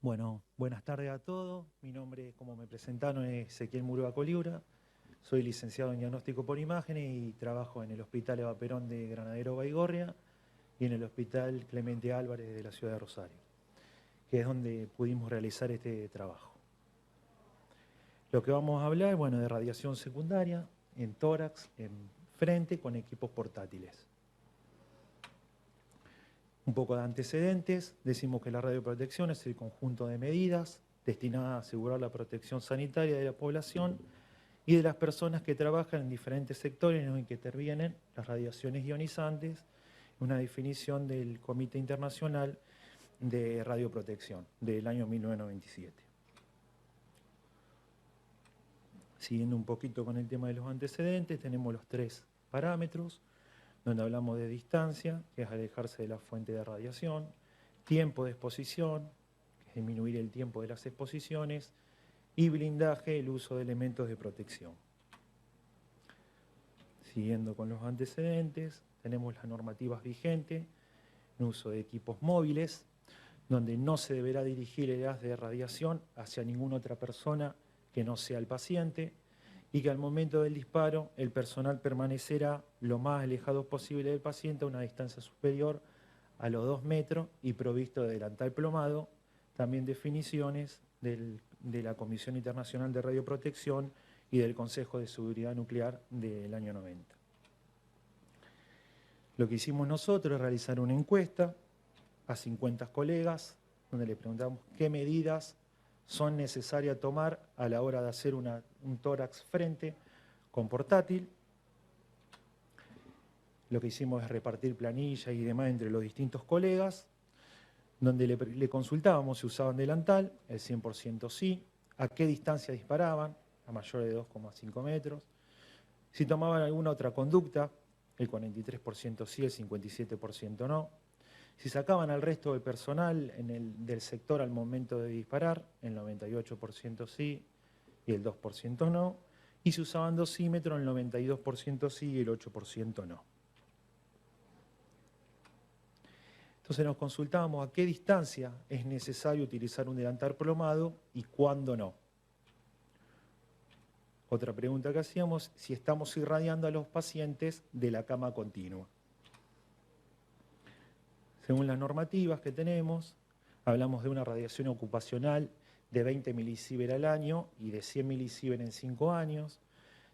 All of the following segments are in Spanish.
Bueno, buenas tardes a todos. Mi nombre, como me presentaron, es Ezequiel Murúa Coliura. Soy licenciado en diagnóstico por imágenes y trabajo en el Hospital Eva Perón de Granadero Baigorria y en el Hospital Clemente Álvarez de la ciudad de Rosario, que es donde pudimos realizar este trabajo. Lo que vamos a hablar, bueno, de radiación secundaria en tórax, en frente, con equipos portátiles. Un poco de antecedentes, decimos que la radioprotección es el conjunto de medidas destinadas a asegurar la protección sanitaria de la población y de las personas que trabajan en diferentes sectores en los que intervienen las radiaciones ionizantes, una definición del Comité Internacional de Radioprotección del año 1997. Siguiendo un poquito con el tema de los antecedentes, tenemos los 3 parámetros, donde hablamos de distancia, que es alejarse de la fuente de radiación, tiempo de exposición, que es disminuir el tiempo de las exposiciones, y blindaje, el uso de elementos de protección. Siguiendo con los antecedentes, tenemos las normativas vigentes, en uso de equipos móviles, donde no se deberá dirigir el gas de radiación hacia ninguna otra persona que no sea el paciente, y que al momento del disparo el personal permanecerá lo más alejado posible del paciente a una distancia superior a los 2 metros y provisto de delantal plomado, también definiciones de la Comisión Internacional de Radioprotección y del Consejo de Seguridad Nuclear del año 90. Lo que hicimos nosotros es realizar una encuesta a 50 colegas, donde le preguntamos qué medidas son necesarias tomar a la hora de hacer un tórax frente con portátil. Lo que hicimos es repartir planillas y demás entre los distintos colegas, donde le consultábamos si usaban delantal, el 100% sí, a qué distancia disparaban, a mayor de 2,5 metros, si tomaban alguna otra conducta, el 43% sí, el 57% no, si sacaban al resto del personal del sector al momento de disparar, el 98% sí y el 2% no, y si usaban dosímetro, el 92% sí y el 8% no. Entonces nos consultábamos a qué distancia es necesario utilizar un delantal plomado y cuándo no. Otra pregunta que hacíamos, si estamos irradiando a los pacientes de la cama continua. Según las normativas que tenemos, hablamos de una radiación ocupacional de 20 milisievert al año y de 100 milisievert en 5 años,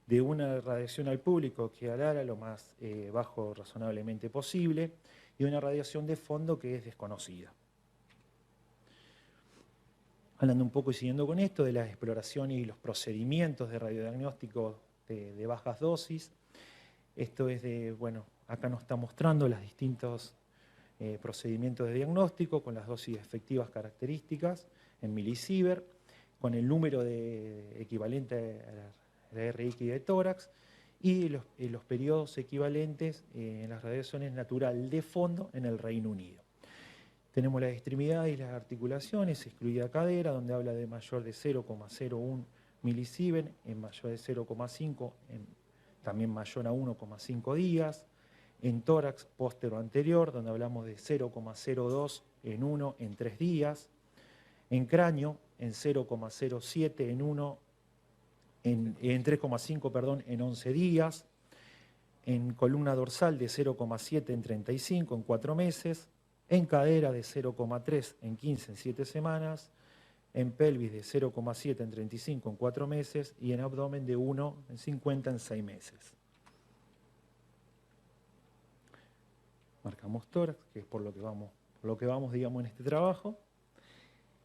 de una radiación al público que alara lo más bajo razonablemente posible, y una radiación de fondo que es desconocida. Hablando un poco y siguiendo con esto de las exploraciones y los procedimientos de radiodiagnóstico de bajas dosis, esto es de, bueno, acá nos está mostrando los distintos procedimientos de diagnóstico con las dosis efectivas características en milisievert, con el número equivalente a la RX de tórax y los periodos equivalentes en las radiaciones natural de fondo en el Reino Unido. Tenemos las extremidades y las articulaciones, excluida cadera, donde habla de mayor de 0,01 milisievert, en mayor de 0,5, también mayor a 1,5 días. En tórax póstero anterior, donde hablamos de 0,02 en 1 en 3 días. En cráneo, en 0,07 en 1, en 3,5, perdón, en 11 días. En columna dorsal de 0,7 en 35 en 4 meses. En cadera de 0,3 en 15 en 7 semanas. En pelvis de 0,7 en 35 en 4 meses. Y en abdomen de 1 en 50 en 6 meses. Marcamos tórax, que es por lo que vamos, digamos, en este trabajo.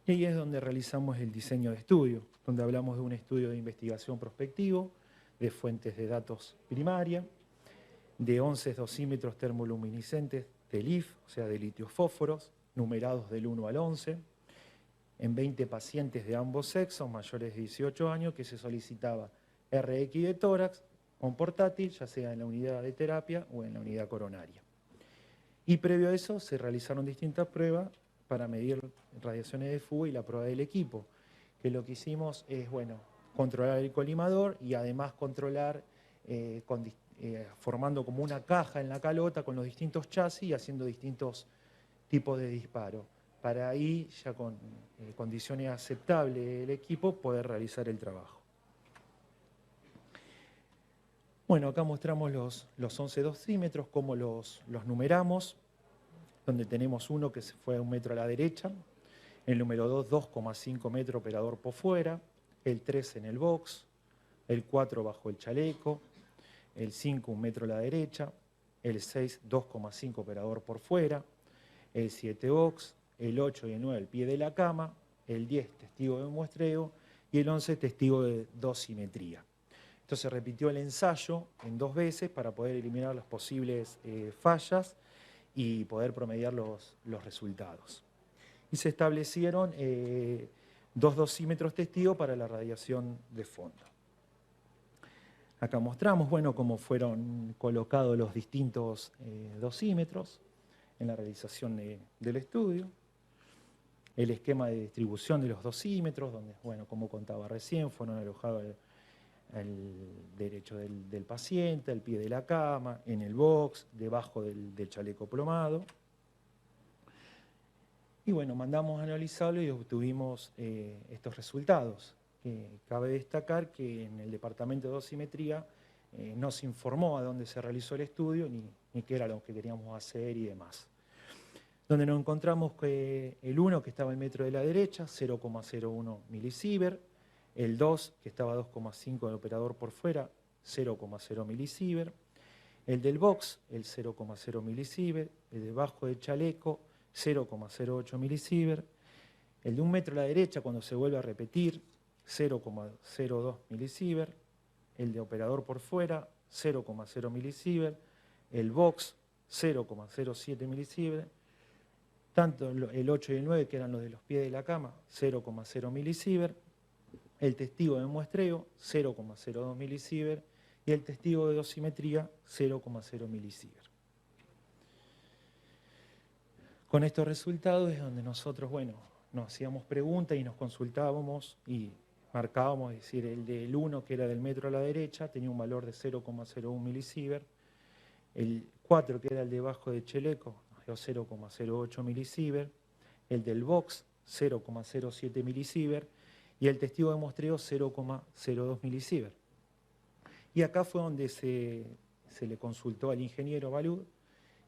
Y ahí es donde realizamos el diseño de estudio, donde hablamos de un estudio de investigación prospectivo, de fuentes de datos primaria, de 11 dosímetros termoluminiscentes de LIF, o sea, de litio-fósforos, numerados del 1 al 11, en 20 pacientes de ambos sexos, mayores de 18 años, que se solicitaba RX de tórax con portátil, ya sea en la unidad de terapia o en la unidad coronaria. Y previo a eso se realizaron distintas pruebas para medir radiaciones de fuga y la prueba del equipo, que lo que hicimos es, bueno, controlar el colimador y además controlar formando como una caja en la calota con los distintos chasis y haciendo distintos tipos de disparos. para ahí, ya con condiciones aceptables del equipo, poder realizar el trabajo. Bueno, acá mostramos los 11 dosímetros, cómo los numeramos, donde tenemos uno que se fue a 1 metro a la derecha, el número 2, 2,5 metros operador por fuera, el 3 en el box, el 4 bajo el chaleco, el 5, 1 metro a la derecha, el 6, 2,5 operador por fuera, el 7 box, el 8 y el 9 al pie de la cama, el 10 testigo de muestreo y el 11 testigo de dosimetría. Entonces se repitió el ensayo en 2 veces para poder eliminar las posibles fallas y poder promediar los resultados. Y se establecieron 2 dosímetros testigos para la radiación de fondo. Acá mostramos, bueno, cómo fueron colocados los distintos dosímetros en la realización del estudio. El esquema de distribución de los dosímetros, donde, bueno, como contaba recién, fueron alojados al derecho del paciente, al pie de la cama, en el box, debajo del chaleco plomado. Y bueno, mandamos a analizarlo y obtuvimos estos resultados. Cabe destacar que en el departamento de dosimetría no se informó a dónde se realizó el estudio, ni qué era lo que queríamos hacer y demás. Donde nos encontramos que el 1, que estaba en metro de la derecha, 0,01 milisievert, el 2, que estaba a 2,5 del operador por fuera, 0,0 milisievert, el del box, el 0,0 milisievert, el debajo del chaleco, 0,08 milisievert, el de 1 metro a la derecha, cuando se vuelve a repetir, 0,02 milisievert, el de operador por fuera, 0,0 milisievert, el box, 0,07 milisievert, tanto el 8 y el 9, que eran los de los pies de la cama, 0,0 milisievert, el testigo de muestreo, 0,02 milisievert, y el testigo de dosimetría, 0,0 milisievert. Con estos resultados es donde nosotros, bueno, nos hacíamos preguntas y nos consultábamos y marcábamos, es decir, el del 1, que era del metro a la derecha, tenía un valor de 0,01 milisievert, el 4, que era el debajo de chaleco, nos dio 0,08 milisievert, el del box, 0,07 milisievert, y el testigo de muestreo 0,02 milisievert. Y acá fue donde se le consultó al ingeniero Balud,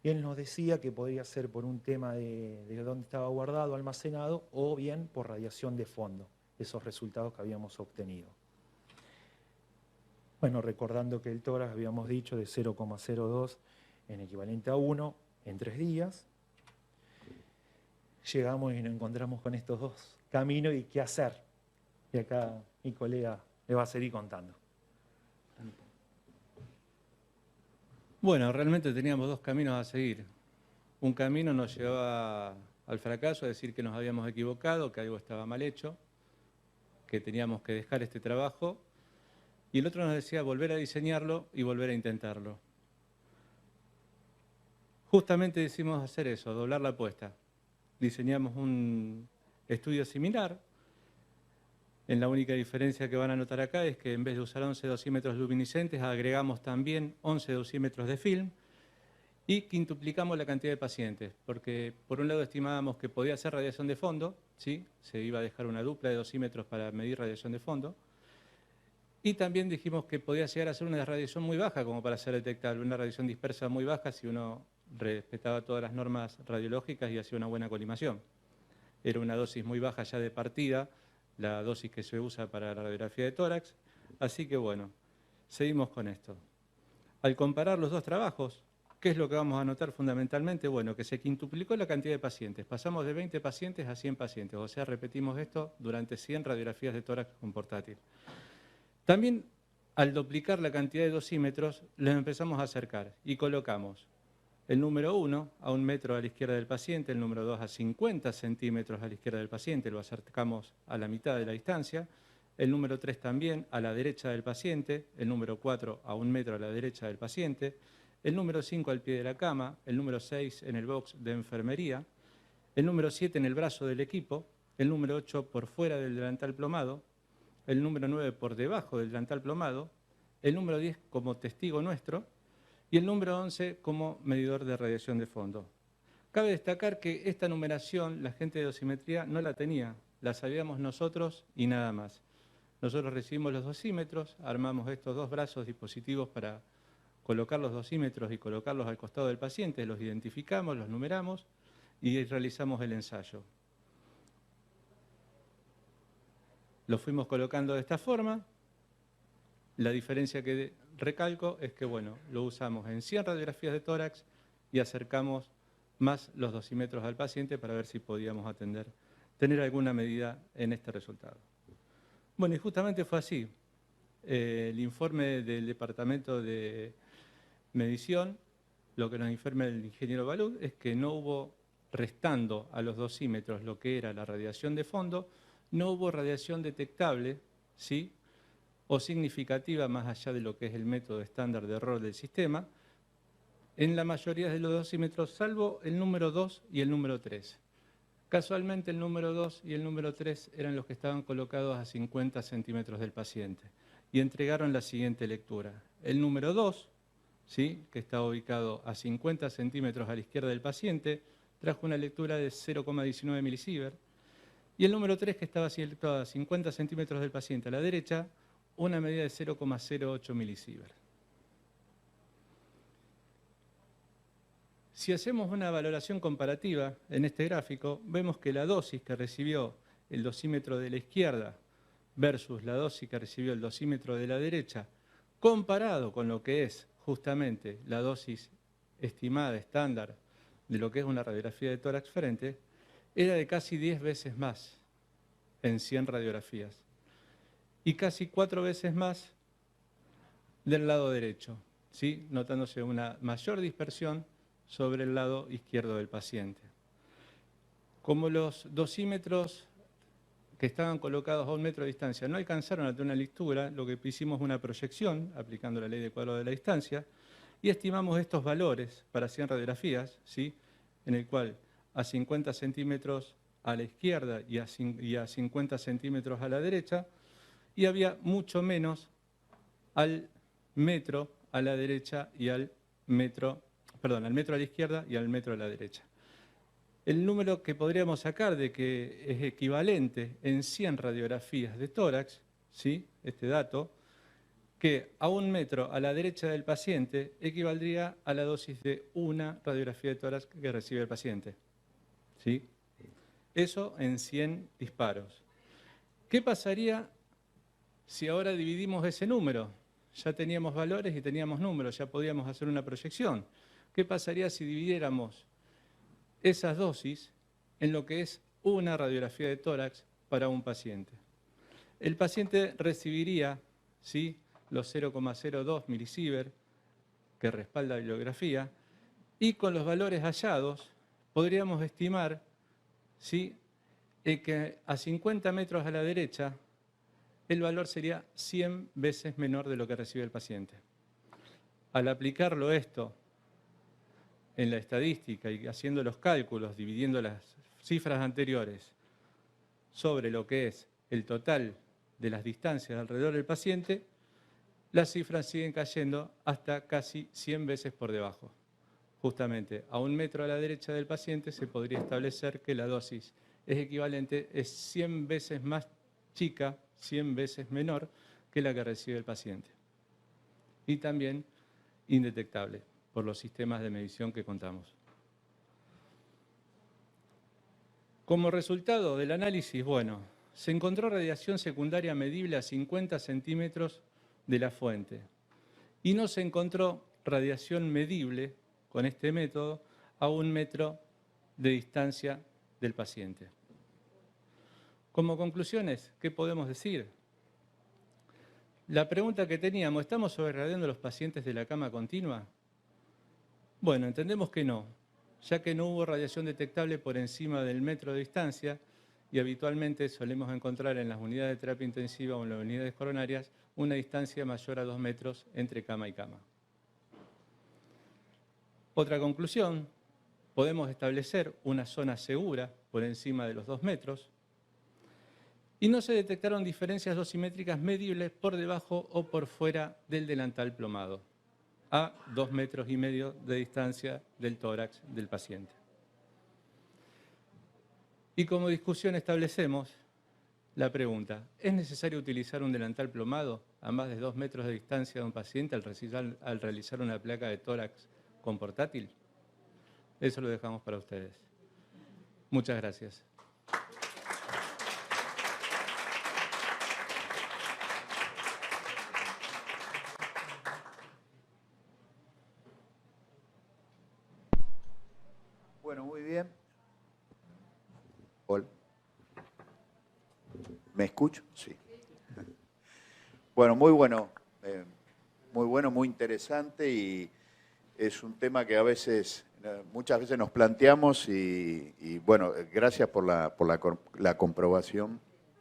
y él nos decía que podría ser por un tema de dónde estaba guardado, almacenado, o bien por radiación de fondo, esos resultados que habíamos obtenido. Bueno, recordando que el tórax habíamos dicho de 0,02 en equivalente a 1 en 3 días, llegamos y nos encontramos con estos 2 caminos y qué hacer. Y acá mi colega le va a seguir contando. Bueno, realmente teníamos 2 caminos a seguir. Un camino nos llevaba al fracaso, a decir que nos habíamos equivocado, que algo estaba mal hecho, que teníamos que dejar este trabajo, y el otro nos decía volver a diseñarlo y volver a intentarlo. Justamente decidimos hacer eso, doblar la apuesta. Diseñamos un estudio similar. En la única diferencia que van a notar acá es que en vez de usar 11 dosímetros luminiscentes, agregamos también 11 dosímetros de film y quintuplicamos la cantidad de pacientes, porque por un lado estimábamos que podía ser radiación de fondo, ¿sí? Se iba a dejar una dupla de dosímetros para medir radiación de fondo, y también dijimos que podía llegar a ser una radiación muy baja como para ser detectable, una radiación dispersa muy baja si uno respetaba todas las normas radiológicas y hacía una buena colimación. Era una dosis muy baja ya de partida, la dosis que se usa para la radiografía de tórax, así que bueno, seguimos con esto. Al comparar los 2 trabajos, ¿qué es lo que vamos a notar fundamentalmente? Bueno, que se quintuplicó la cantidad de pacientes, pasamos de 20 pacientes a 100 pacientes, o sea, repetimos esto durante 100 radiografías de tórax con portátil. También, al duplicar la cantidad de dosímetros, los empezamos a acercar y colocamos el número 1 a 1 metro a la izquierda del paciente, el número 2 a 50 centímetros a la izquierda del paciente, lo acercamos a la mitad de la distancia, el número 3 también a la derecha del paciente, el número 4 a 1 metro a la derecha del paciente, el número 5 al pie de la cama, el número 6 en el box de enfermería, el número 7 en el brazo del equipo, el número 8 por fuera del delantal plomado, el número 9 por debajo del delantal plomado, el número 10 como testigo nuestro, y el número 11 como medidor de radiación de fondo. Cabe destacar que esta numeración la gente de dosimetría no la tenía, la sabíamos nosotros y nada más. Nosotros recibimos los dosímetros, armamos estos dos brazos dispositivos para colocar los dosímetros y colocarlos al costado del paciente, los identificamos, los numeramos y realizamos el ensayo. Lo fuimos colocando de esta forma. La diferencia que recalco es que, bueno, lo usamos en 100 radiografías de tórax y acercamos más los dosímetros al paciente para ver si podíamos tener alguna medida en este resultado. Bueno, y justamente fue así. El informe del Departamento de Medición, lo que nos informa el ingeniero Balud, es que no hubo, restando a los dosímetros lo que era la radiación de fondo, no hubo radiación detectable, ¿sí?, o significativa más allá de lo que es el método estándar de error del sistema, en la mayoría de los dosímetros, salvo el número 2 y el número 3. Casualmente el número 2 y el número 3 eran los que estaban colocados a 50 centímetros del paciente y entregaron la siguiente lectura. El número 2, ¿sí?, que está ubicado a 50 centímetros a la izquierda del paciente, trajo una lectura de 0,19 milisievert, y el número 3, que estaba situado a 50 centímetros del paciente a la derecha, una medida de 0,08 milisievert. Si hacemos una valoración comparativa en este gráfico, vemos que la dosis que recibió el dosímetro de la izquierda versus la dosis que recibió el dosímetro de la derecha, comparado con lo que es justamente la dosis estimada estándar de lo que es una radiografía de tórax frente, era de casi 10 veces más en 100 radiografías y casi 4 veces más del lado derecho, ¿sí?, notándose una mayor dispersión sobre el lado izquierdo del paciente. Como los dosímetros que estaban colocados a 1 metro de distancia no alcanzaron a tener una lectura, lo que hicimos una proyección, aplicando la ley de cuadrado de la distancia, y estimamos estos valores para 100 radiografías, ¿sí?, en el cual a 50 centímetros a la izquierda y a 50 centímetros a la derecha, y había mucho menos al metro a la derecha y al metro a la izquierda y al metro a la derecha. El número que podríamos sacar de que es equivalente en 100 radiografías de tórax, ¿sí?, este dato, que a 1 metro a la derecha del paciente equivaldría a la dosis de una radiografía de tórax que recibe el paciente, ¿sí? Eso en 100 disparos. ¿Qué pasaría si ahora dividimos ese número? Ya teníamos valores y teníamos números, ya podíamos hacer una proyección. ¿Qué pasaría si dividiéramos esas dosis en lo que es una radiografía de tórax para un paciente? El paciente recibiría, ¿sí?, los 0,02 milisievert que respalda la bibliografía, y con los valores hallados podríamos estimar, ¿sí?, que a 50 metros a la derecha el valor sería 100 veces menor de lo que recibe el paciente. Al aplicarlo esto en la estadística y haciendo los cálculos, dividiendo las cifras anteriores sobre lo que es el total de las distancias alrededor del paciente, las cifras siguen cayendo hasta casi 100 veces por debajo. Justamente a 1 metro a la derecha del paciente se podría establecer que la dosis es equivalente, es 100 veces más chica, 100 veces menor que la que recibe el paciente. Y también indetectable por los sistemas de medición que contamos. Como resultado del análisis, bueno, se encontró radiación secundaria medible a 50 centímetros de la fuente y no se encontró radiación medible con este método a 1 metro de distancia del paciente. Como conclusiones, ¿qué podemos decir? La pregunta que teníamos, ¿estamos sobreirradiando a los pacientes de la cama continua? Bueno, entendemos que no, ya que no hubo radiación detectable por encima del metro de distancia y habitualmente solemos encontrar en las unidades de terapia intensiva o en las unidades coronarias una distancia mayor a 2 metros entre cama y cama. Otra conclusión, podemos establecer una zona segura por encima de los 2 metros y no se detectaron diferencias dosimétricas medibles por debajo o por fuera del delantal plomado, a 2,5 metros de distancia del tórax del paciente. Y como discusión establecemos la pregunta, ¿es necesario utilizar un delantal plomado a más de 2 metros de distancia de un paciente al realizar una placa de tórax con portátil? Eso lo dejamos para ustedes. Muchas gracias. Bueno, muy bien. Hola. ¿Me escucho? Sí. Bueno, muy bueno, muy interesante y es un tema que muchas veces nos planteamos y bueno, gracias por la comprobación.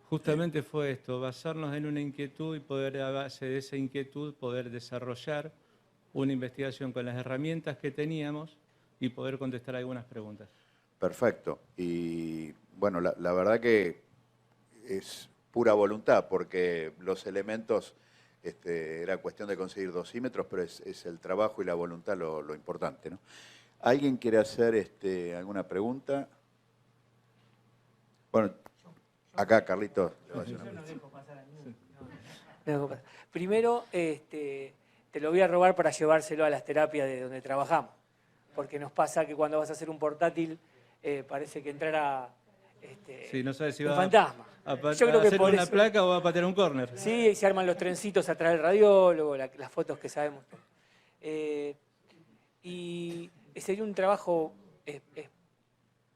Justamente fue esto, basarnos en una inquietud y poder, a base de esa inquietud, poder desarrollar una investigación con las herramientas que teníamos y poder contestar algunas preguntas. Perfecto. Y bueno, la verdad que es pura voluntad, porque los elementos, era cuestión de conseguir dosímetros, pero es el trabajo y la voluntad lo importante, ¿no? ¿Alguien quiere hacer alguna pregunta? Bueno, acá Carlitos. Primero, te lo voy a robar para llevárselo a las terapias de donde trabajamos, porque nos pasa que cuando vas a hacer un portátil parece que entrara Sí, no sabes si un va fantasma. Yo creo que hacer una placa o va a patear un córner. Sí, y se arman los trencitos atrás del radiólogo, las fotos que sabemos. Y sería un trabajo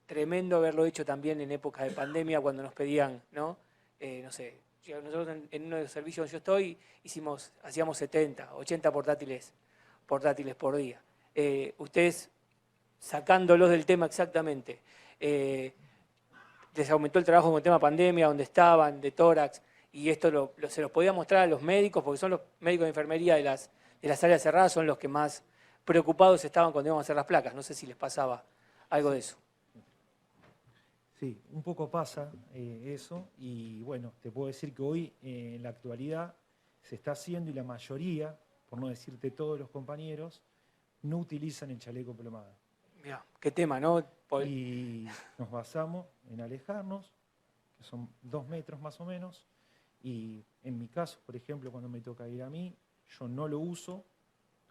tremendo haberlo hecho también en épocas de pandemia, cuando nos pedían, ¿no? No sé, nosotros en uno de los servicios donde yo estoy hacíamos 70, 80 portátiles por día. Ustedes, sacándolos del tema exactamente, les aumentó el trabajo con el tema pandemia, donde estaban, de tórax, y esto se los podía mostrar a los médicos, porque son los médicos de enfermería de las áreas cerradas, son los que más preocupados estaban cuando íbamos a hacer las placas. No sé si les pasaba algo de eso. Sí, un poco pasa eso y bueno, te puedo decir que hoy en la actualidad se está haciendo y la mayoría, por no decirte todos los compañeros, no utilizan el chaleco plomado. Mirá, qué tema, ¿no? Y nos basamos en alejarnos, que son 2 metros más o menos, y en mi caso, por ejemplo, cuando me toca ir a mí, yo no lo uso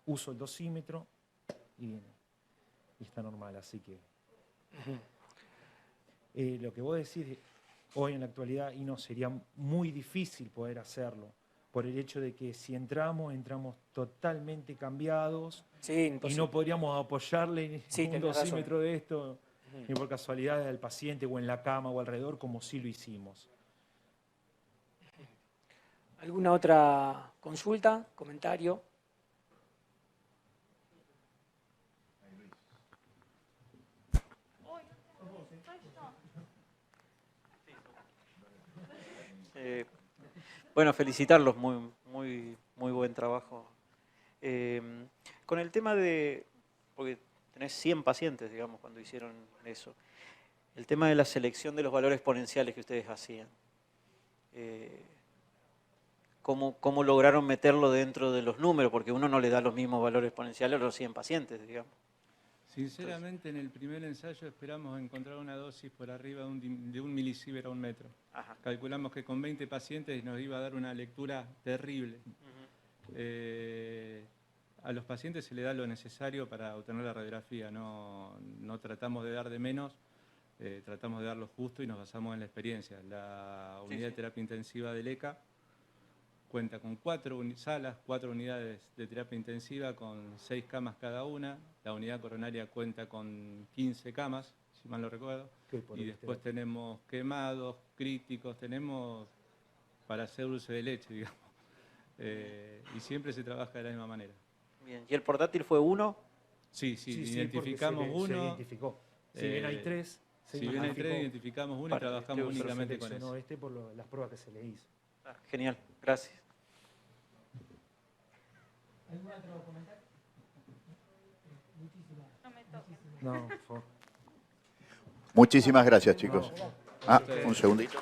el dosímetro y está normal, así que... lo que vos decís hoy en la actualidad, y no, sería muy difícil poder hacerlo, por el hecho de que si entramos totalmente cambiados, sí, y no podríamos apoyarle un dosímetro de esto, ni por casualidad al paciente o en la cama o alrededor, como sí lo hicimos. ¿Alguna otra consulta, comentario? Bueno, felicitarlos, muy buen trabajo. Con el tema de, porque tenés 100 pacientes, digamos, cuando hicieron eso, el tema de la selección de los valores exponenciales que ustedes hacían, ¿cómo lograron meterlo dentro de los números? Porque uno no le da los mismos valores exponenciales a los 100 pacientes, digamos. Sinceramente, en el primer ensayo esperamos encontrar una dosis por arriba de un milisievert a 1 metro. Ajá. Calculamos que con 20 pacientes nos iba a dar una lectura terrible. A los pacientes se le da lo necesario para obtener la radiografía, no tratamos de dar de menos, tratamos de dar lo justo y nos basamos en la experiencia. La unidad de terapia intensiva del ECA cuenta con 4 salas, 4 unidades de terapia intensiva con 6 camas cada una. La unidad coronaria cuenta con 15 camas, si mal no recuerdo. Y después tenemos quemados, críticos, tenemos para hacer dulce de leche, digamos. Y siempre se trabaja de la misma manera. Bien. ¿Y el portátil fue uno? Sí, identificamos uno. Se identificó. Si bien hay 3, identificamos uno y trabajamos únicamente con eso. Por las pruebas que se le hizo. Genial, gracias. ¿Algún otro comentario? No me toques. No, por favor. Muchísimas gracias, chicos. Un segundito.